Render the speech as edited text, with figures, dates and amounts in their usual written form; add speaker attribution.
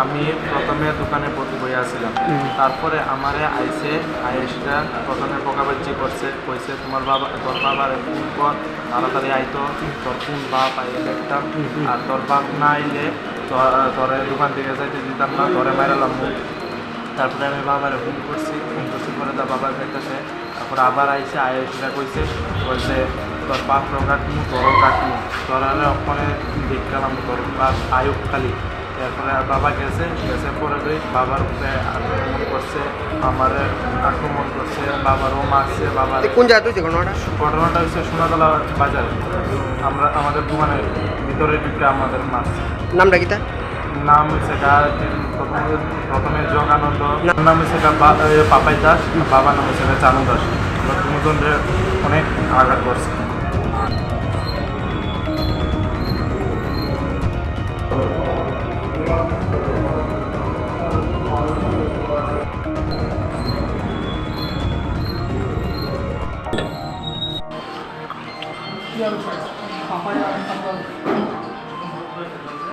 Speaker 1: আমি প্রথমে দোকানে বইয়া ছিলাম, তারপরে আমারে আইসটা প্রথমে বকাবাজি করছে, কইছে তোর বাবার ফোন কর, তাড়াতাড়ি আইতো, তোর ফোন বাপ আইলে দেখতাম, আর তোর বাপ না আইলে তোরে দোকান থেকে যাইতে দিতাম না, তোরে মারালাম। তারপরে আমি বাবারে ফোন করছি পরে তার বাবার কাছে, তারপরে আবার আইসটা কইছে তোর বাপরও কাটমু, তোরও কাটমু, তোরা ওখানে দেখলাম তোর বাপ আয়ুব খালি। এরপরে বাবা গেছে পরে বাবার উপরে আক্রমণ করছে, আমার আক্রমণ করছে, বাবারও মারছে। বাবার
Speaker 2: কোন জায়গায় হয়েছে
Speaker 1: ঘটনাটা হচ্ছে সোনাতলা বাজারে, আমাদের দোকানের ভিতরে ঢুকে আমাদের মারছে।
Speaker 2: নামটা কি তার?
Speaker 1: নাম হচ্ছে প্রথমে জগানন্দ, নাম হচ্ছে পাপাই দাস, বাবার নাম হচ্ছে চানু দাস। আমরা দুজনের অনেক আঘাত করছে।